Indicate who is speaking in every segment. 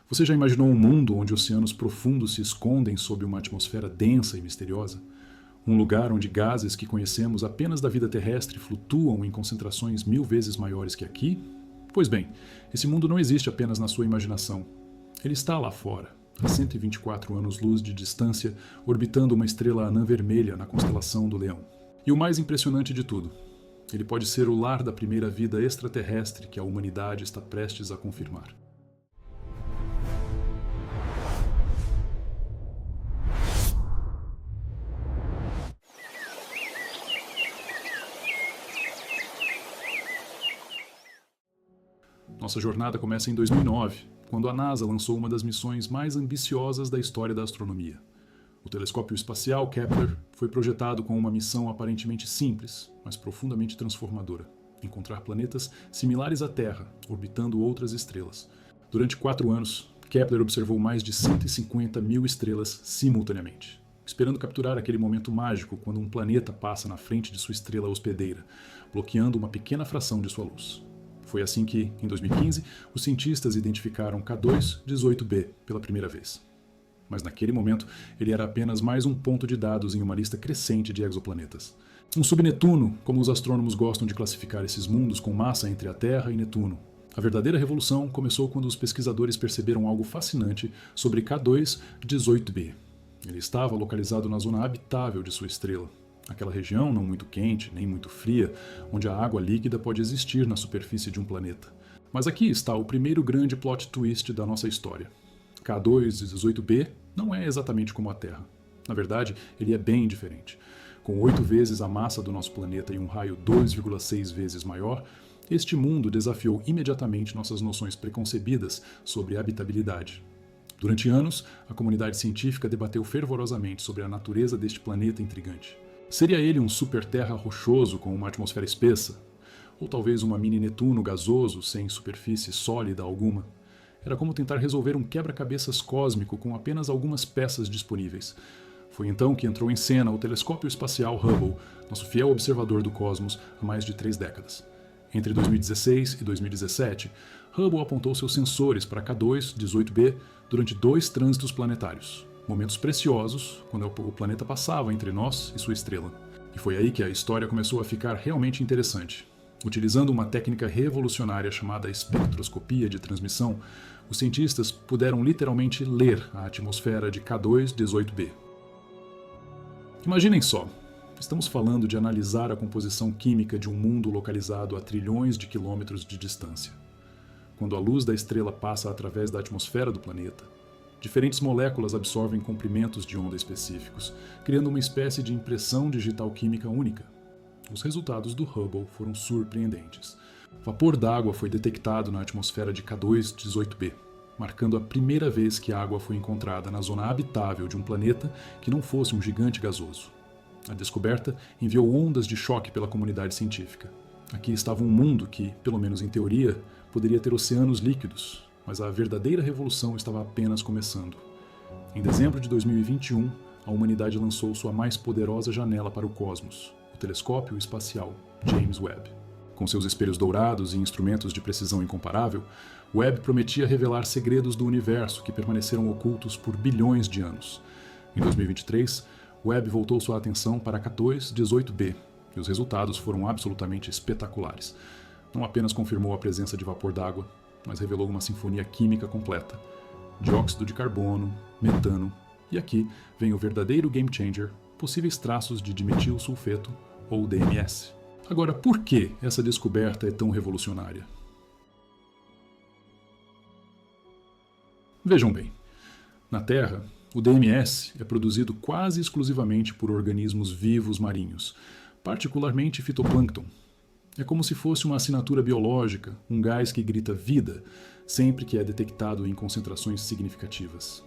Speaker 1: Você já imaginou um mundo onde oceanos profundos se escondem sob uma atmosfera densa e misteriosa? Um lugar onde gases que conhecemos apenas da vida terrestre flutuam em concentrações 1000 vezes maiores que aqui? Pois bem, esse mundo não existe apenas na sua imaginação. Ele está lá fora, a 124 anos-luz de distância, orbitando uma estrela anã vermelha na constelação do Leão. E o mais impressionante de tudo, ele pode ser o lar da primeira vida extraterrestre que a humanidade está prestes a confirmar. Nossa jornada começa em 2009, quando a NASA lançou uma das missões mais ambiciosas da história da astronomia. O telescópio espacial Kepler foi projetado com uma missão aparentemente simples, mas profundamente transformadora: encontrar planetas similares à Terra, orbitando outras estrelas. Durante 4 anos, Kepler observou mais de 150 mil estrelas simultaneamente, esperando capturar aquele momento mágico quando um planeta passa na frente de sua estrela hospedeira, bloqueando uma pequena fração de sua luz. Foi assim que, em 2015, os cientistas identificaram K2-18b pela primeira vez. Mas naquele momento, ele era apenas mais um ponto de dados em uma lista crescente de exoplanetas. Um subnetuno, como os astrônomos gostam de classificar esses mundos com massa entre a Terra e Netuno. A verdadeira revolução começou quando os pesquisadores perceberam algo fascinante sobre K2-18b. Ele estava localizado na zona habitável de sua estrela. Aquela região não muito quente, nem muito fria, onde a água líquida pode existir na superfície de um planeta. Mas aqui está o primeiro grande plot twist da nossa história. K2-18b não é exatamente como a Terra. Na verdade, ele é bem diferente. Com 8 vezes a massa do nosso planeta e um raio 2,6 vezes maior, este mundo desafiou imediatamente nossas noções preconcebidas sobre habitabilidade. Durante anos, a comunidade científica debateu fervorosamente sobre a natureza deste planeta intrigante. Seria ele um super-terra rochoso com uma atmosfera espessa? Ou talvez uma mini-Netuno gasoso sem superfície sólida alguma? Era como tentar resolver um quebra-cabeças cósmico com apenas algumas peças disponíveis. Foi então que entrou em cena o telescópio espacial Hubble, nosso fiel observador do cosmos há mais de 3 décadas. Entre 2016 e 2017, Hubble apontou seus sensores para K2-18b durante 2 trânsitos planetários. Momentos preciosos quando o planeta passava entre nós e sua estrela. E foi aí que a história começou a ficar realmente interessante. Utilizando uma técnica revolucionária chamada espectroscopia de transmissão, os cientistas puderam literalmente ler a atmosfera de K2-18b. Imaginem só, estamos falando de analisar a composição química de um mundo localizado a trilhões de quilômetros de distância. Quando a luz da estrela passa através da atmosfera do planeta, diferentes moléculas absorvem comprimentos de onda específicos, criando uma espécie de impressão digital química única. Os resultados do Hubble foram surpreendentes. Vapor d'água foi detectado na atmosfera de K2-18b, marcando a primeira vez que a água foi encontrada na zona habitável de um planeta que não fosse um gigante gasoso. A descoberta enviou ondas de choque pela comunidade científica. Aqui estava um mundo que, pelo menos em teoria, poderia ter oceanos líquidos, mas a verdadeira revolução estava apenas começando. Em dezembro de 2021, a humanidade lançou sua mais poderosa janela para o cosmos, o telescópio espacial James Webb. Com seus espelhos dourados e instrumentos de precisão incomparável, Webb prometia revelar segredos do universo que permaneceram ocultos por bilhões de anos. Em 2023, Webb voltou sua atenção para K2-18b, e os resultados foram absolutamente espetaculares. Não apenas confirmou a presença de vapor d'água, mas revelou uma sinfonia química completa. Dióxido de carbono, metano, e aqui vem o verdadeiro game changer, possíveis traços de dimetil sulfeto, ou DMS. Agora, por que essa descoberta é tão revolucionária? Vejam bem, na Terra, o DMS é produzido quase exclusivamente por organismos vivos marinhos, particularmente fitoplâncton. É como se fosse uma assinatura biológica, um gás que grita vida, sempre que é detectado em concentrações significativas.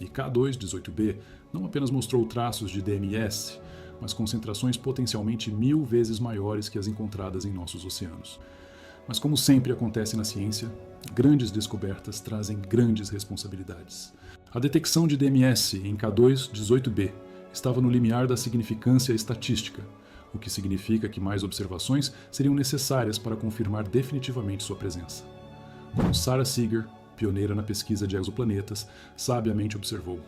Speaker 1: E K2-18b não apenas mostrou traços de DMS, mas concentrações potencialmente 1000 vezes maiores que as encontradas em nossos oceanos. Mas como sempre acontece na ciência, grandes descobertas trazem grandes responsabilidades. A detecção de DMS em K2-18b estava no limiar da significância estatística, o que significa que mais observações seriam necessárias para confirmar definitivamente sua presença. Como Sarah Seager, pioneira na pesquisa de exoplanetas, sabiamente observou: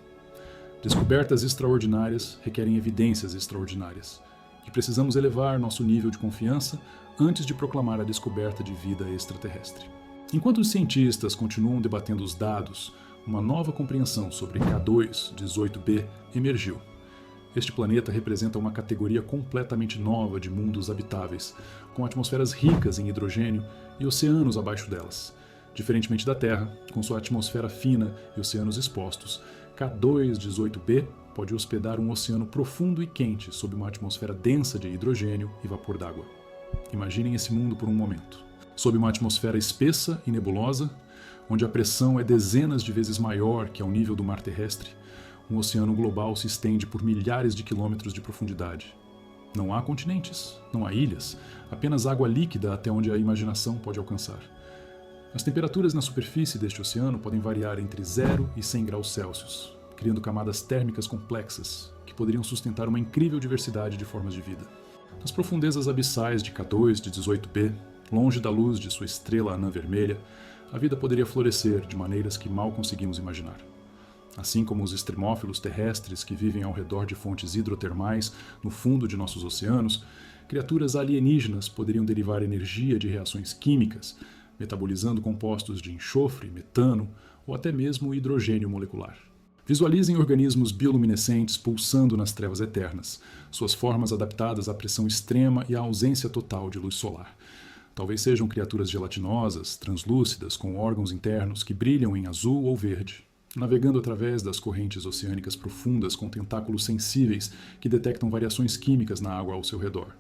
Speaker 1: descobertas extraordinárias requerem evidências extraordinárias, e precisamos elevar nosso nível de confiança antes de proclamar a descoberta de vida extraterrestre. Enquanto os cientistas continuam debatendo os dados, uma nova compreensão sobre K2-18b emergiu. Este planeta representa uma categoria completamente nova de mundos habitáveis, com atmosferas ricas em hidrogênio e oceanos abaixo delas. Diferentemente da Terra, com sua atmosfera fina e oceanos expostos, K2-18b pode hospedar um oceano profundo e quente sob uma atmosfera densa de hidrogênio e vapor d'água. Imaginem esse mundo por um momento. Sob uma atmosfera espessa e nebulosa, onde a pressão é dezenas de vezes maior que ao nível do mar terrestre, um oceano global se estende por milhares de quilômetros de profundidade. Não há continentes, não há ilhas, apenas água líquida até onde a imaginação pode alcançar. As temperaturas na superfície deste oceano podem variar entre 0 e 100 graus Celsius, criando camadas térmicas complexas que poderiam sustentar uma incrível diversidade de formas de vida. Nas profundezas abissais de K2-18b, longe da luz de sua estrela anã vermelha, a vida poderia florescer de maneiras que mal conseguimos imaginar. Assim como os extremófilos terrestres que vivem ao redor de fontes hidrotermais no fundo de nossos oceanos, criaturas alienígenas poderiam derivar energia de reações químicas, metabolizando compostos de enxofre, metano ou até mesmo hidrogênio molecular. Visualizem organismos bioluminescentes pulsando nas trevas eternas, suas formas adaptadas à pressão extrema e à ausência total de luz solar. Talvez sejam criaturas gelatinosas, translúcidas, com órgãos internos que brilham em azul ou verde, navegando através das correntes oceânicas profundas com tentáculos sensíveis que detectam variações químicas na água ao seu redor.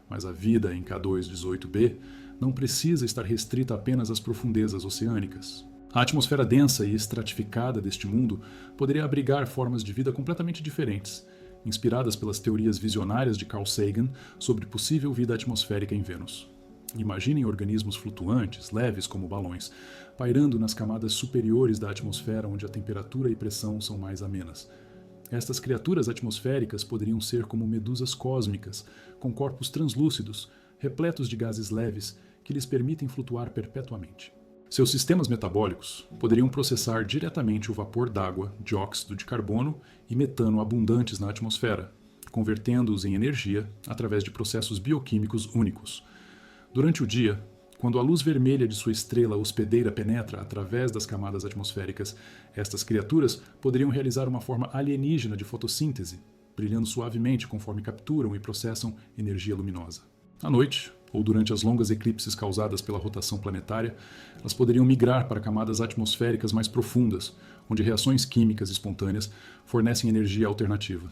Speaker 1: Mas a vida em K2-18b não precisa estar restrita apenas às profundezas oceânicas. A atmosfera densa e estratificada deste mundo poderia abrigar formas de vida completamente diferentes, inspiradas pelas teorias visionárias de Carl Sagan sobre possível vida atmosférica em Vênus. Imaginem organismos flutuantes, leves como balões, pairando nas camadas superiores da atmosfera onde a temperatura e pressão são mais amenas. Estas criaturas atmosféricas poderiam ser como medusas cósmicas, com corpos translúcidos, repletos de gases leves que lhes permitem flutuar perpetuamente. Seus sistemas metabólicos poderiam processar diretamente o vapor d'água, dióxido de carbono e metano abundantes na atmosfera, convertendo-os em energia através de processos bioquímicos únicos. Durante o dia, quando a luz vermelha de sua estrela hospedeira penetra através das camadas atmosféricas, estas criaturas poderiam realizar uma forma alienígena de fotossíntese, brilhando suavemente conforme capturam e processam energia luminosa. À noite, ou durante as longas eclipses causadas pela rotação planetária, elas poderiam migrar para camadas atmosféricas mais profundas, onde reações químicas espontâneas fornecem energia alternativa.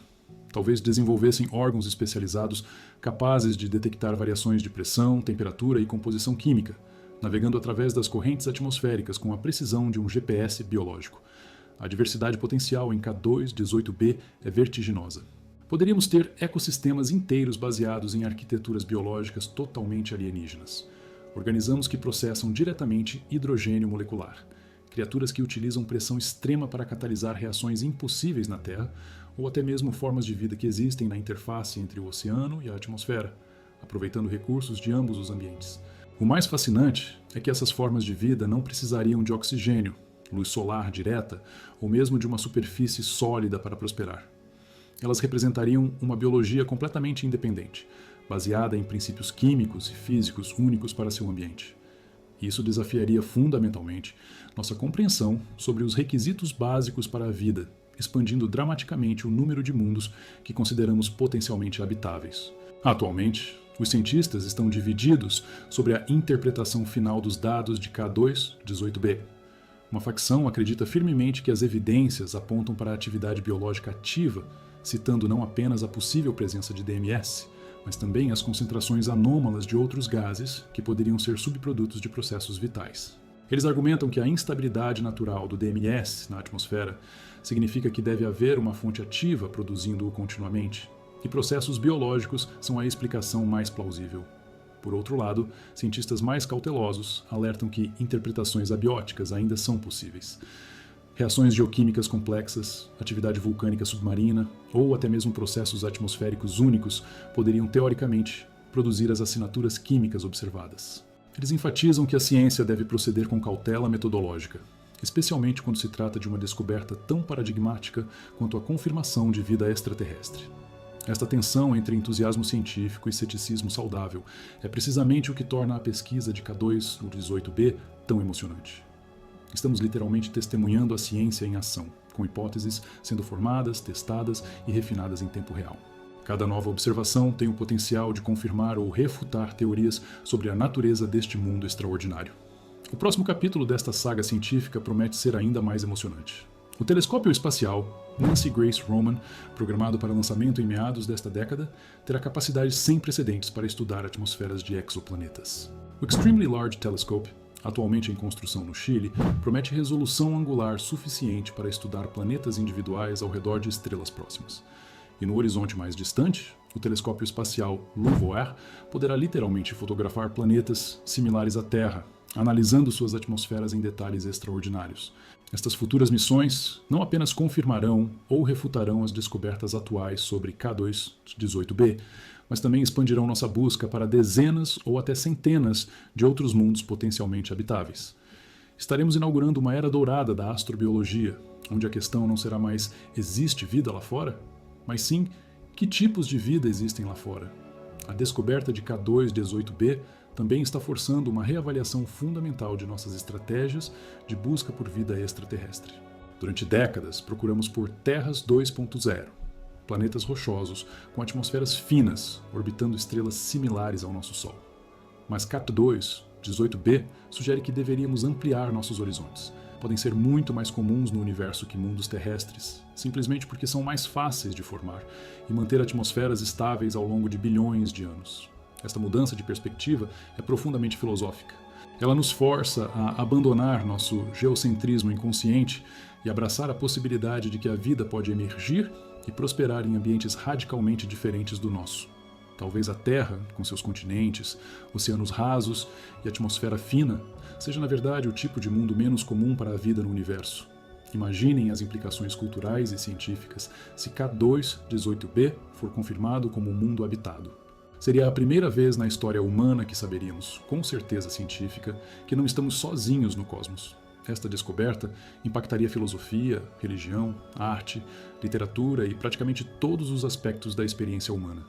Speaker 1: Talvez desenvolvessem órgãos especializados capazes de detectar variações de pressão, temperatura e composição química, navegando através das correntes atmosféricas com a precisão de um GPS biológico. A diversidade potencial em K2-18b é vertiginosa. Poderíamos ter ecossistemas inteiros baseados em arquiteturas biológicas totalmente alienígenas. Organismos que processam diretamente hidrogênio molecular. Criaturas que utilizam pressão extrema para catalisar reações impossíveis na Terra, ou até mesmo formas de vida que existem na interface entre o oceano e a atmosfera, aproveitando recursos de ambos os ambientes. O mais fascinante é que essas formas de vida não precisariam de oxigênio, luz solar direta ou mesmo de uma superfície sólida para prosperar. Elas representariam uma biologia completamente independente, baseada em princípios químicos e físicos únicos para seu ambiente. Isso desafiaria fundamentalmente nossa compreensão sobre os requisitos básicos para a vida, expandindo dramaticamente o número de mundos que consideramos potencialmente habitáveis. Atualmente, os cientistas estão divididos sobre a interpretação final dos dados de K2-18b. Uma facção acredita firmemente que as evidências apontam para a atividade biológica ativa, citando não apenas a possível presença de DMS, mas também as concentrações anômalas de outros gases que poderiam ser subprodutos de processos vitais. Eles argumentam que a instabilidade natural do DMS na atmosfera significa que deve haver uma fonte ativa produzindo-o continuamente, e processos biológicos são a explicação mais plausível. Por outro lado, cientistas mais cautelosos alertam que interpretações abióticas ainda são possíveis. Reações geoquímicas complexas, atividade vulcânica submarina ou até mesmo processos atmosféricos únicos poderiam, teoricamente, produzir as assinaturas químicas observadas. Eles enfatizam que a ciência deve proceder com cautela metodológica, especialmente quando se trata de uma descoberta tão paradigmática quanto a confirmação de vida extraterrestre. Esta tensão entre entusiasmo científico e ceticismo saudável é precisamente o que torna a pesquisa de K2-18b tão emocionante. Estamos literalmente testemunhando a ciência em ação, com hipóteses sendo formadas, testadas e refinadas em tempo real. Cada nova observação tem o potencial de confirmar ou refutar teorias sobre a natureza deste mundo extraordinário. O próximo capítulo desta saga científica promete ser ainda mais emocionante. O telescópio espacial Nancy Grace Roman, programado para lançamento em meados desta década, terá capacidades sem precedentes para estudar atmosferas de exoplanetas. O Extremely Large Telescope, atualmente em construção no Chile, promete resolução angular suficiente para estudar planetas individuais ao redor de estrelas próximas. E no horizonte mais distante, o telescópio espacial LUVOIR poderá literalmente fotografar planetas similares à Terra, analisando suas atmosferas em detalhes extraordinários. Estas futuras missões não apenas confirmarão ou refutarão as descobertas atuais sobre K2-18b, mas também expandirão nossa busca para dezenas ou até centenas de outros mundos potencialmente habitáveis. Estaremos inaugurando uma era dourada da astrobiologia, onde a questão não será mais existe vida lá fora, mas sim que tipos de vida existem lá fora. A descoberta de K2-18b também está forçando uma reavaliação fundamental de nossas estratégias de busca por vida extraterrestre. Durante décadas, procuramos por Terras 2.0, planetas rochosos com atmosferas finas, orbitando estrelas similares ao nosso Sol. Mas K2-18b sugere que deveríamos ampliar nossos horizontes. Podem ser muito mais comuns no universo que mundos terrestres, simplesmente porque são mais fáceis de formar e manter atmosferas estáveis ao longo de bilhões de anos. Esta mudança de perspectiva é profundamente filosófica. Ela nos força a abandonar nosso geocentrismo inconsciente e abraçar a possibilidade de que a vida pode emergir e prosperar em ambientes radicalmente diferentes do nosso. Talvez a Terra, com seus continentes, oceanos rasos e atmosfera fina, seja na verdade o tipo de mundo menos comum para a vida no universo. Imaginem as implicações culturais e científicas se K2-18b for confirmado como um mundo habitado. Seria a primeira vez na história humana que saberíamos, com certeza científica, que não estamos sozinhos no cosmos. Esta descoberta impactaria filosofia, religião, arte, literatura e praticamente todos os aspectos da experiência humana.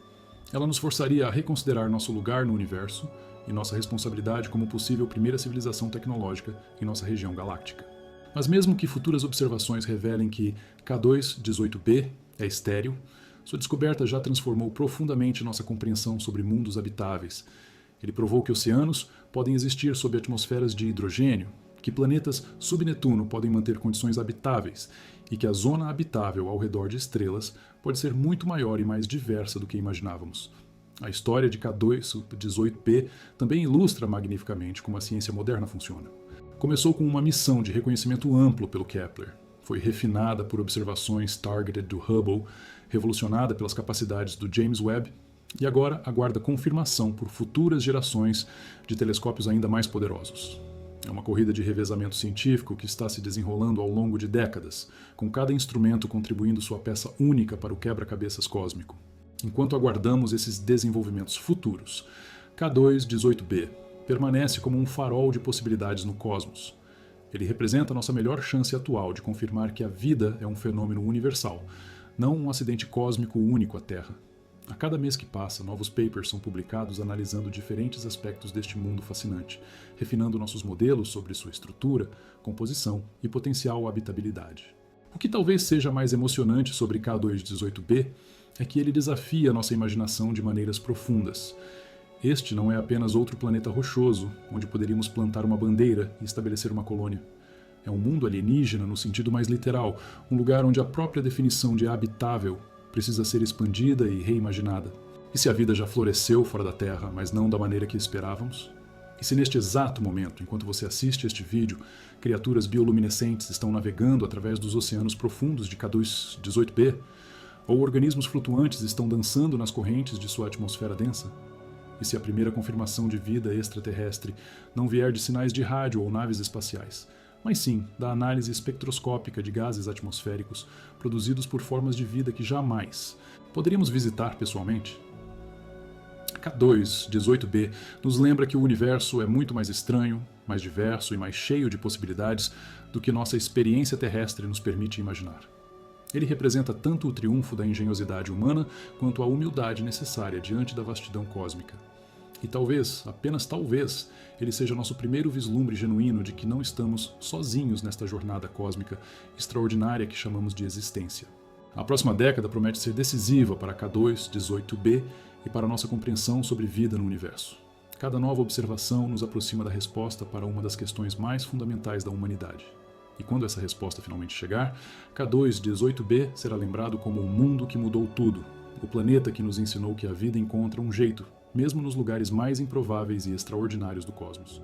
Speaker 1: Ela nos forçaria a reconsiderar nosso lugar no universo e nossa responsabilidade como possível primeira civilização tecnológica em nossa região galáctica. Mas mesmo que futuras observações revelem que K2-18b é estéril, sua descoberta já transformou profundamente nossa compreensão sobre mundos habitáveis. Ele provou que oceanos podem existir sob atmosferas de hidrogênio, que planetas subnetuno podem manter condições habitáveis e que a zona habitável ao redor de estrelas pode ser muito maior e mais diversa do que imaginávamos. A história de K2-18b também ilustra magnificamente como a ciência moderna funciona. Começou com uma missão de reconhecimento amplo pelo Kepler. Foi refinada por observações targeted do Hubble, revolucionada pelas capacidades do James Webb, e agora aguarda confirmação por futuras gerações de telescópios ainda mais poderosos. É uma corrida de revezamento científico que está se desenrolando ao longo de décadas, com cada instrumento contribuindo sua peça única para o quebra-cabeças cósmico. Enquanto aguardamos esses desenvolvimentos futuros, K2-18b permanece como um farol de possibilidades no cosmos. Ele representa a nossa melhor chance atual de confirmar que a vida é um fenômeno universal, não um acidente cósmico único à Terra. A cada mês que passa, novos papers são publicados analisando diferentes aspectos deste mundo fascinante, refinando nossos modelos sobre sua estrutura, composição e potencial habitabilidade. O que talvez seja mais emocionante sobre K2-18b é que ele desafia nossa imaginação de maneiras profundas. Este não é apenas outro planeta rochoso, onde poderíamos plantar uma bandeira e estabelecer uma colônia. É um mundo alienígena no sentido mais literal, um lugar onde a própria definição de habitável precisa ser expandida e reimaginada. E se a vida já floresceu fora da Terra, mas não da maneira que esperávamos? E se neste exato momento, enquanto você assiste este vídeo, criaturas bioluminescentes estão navegando através dos oceanos profundos de K2-18b, ou organismos flutuantes estão dançando nas correntes de sua atmosfera densa? E se a primeira confirmação de vida extraterrestre não vier de sinais de rádio ou naves espaciais, mas sim da análise espectroscópica de gases atmosféricos produzidos por formas de vida que jamais poderíamos visitar pessoalmente? K2, 18b, nos lembra que o universo é muito mais estranho, mais diverso e mais cheio de possibilidades do que nossa experiência terrestre nos permite imaginar. Ele representa tanto o triunfo da engenhosidade humana quanto a humildade necessária diante da vastidão cósmica. E talvez, apenas talvez, ele seja nosso primeiro vislumbre genuíno de que não estamos sozinhos nesta jornada cósmica extraordinária que chamamos de existência. A próxima década promete ser decisiva para K2, 18b e para nossa compreensão sobre vida no universo. Cada nova observação nos aproxima da resposta para uma das questões mais fundamentais da humanidade. E quando essa resposta finalmente chegar, K2, 18b será lembrado como o mundo que mudou tudo, o planeta que nos ensinou que a vida encontra um jeito, mesmo nos lugares mais improváveis e extraordinários do cosmos.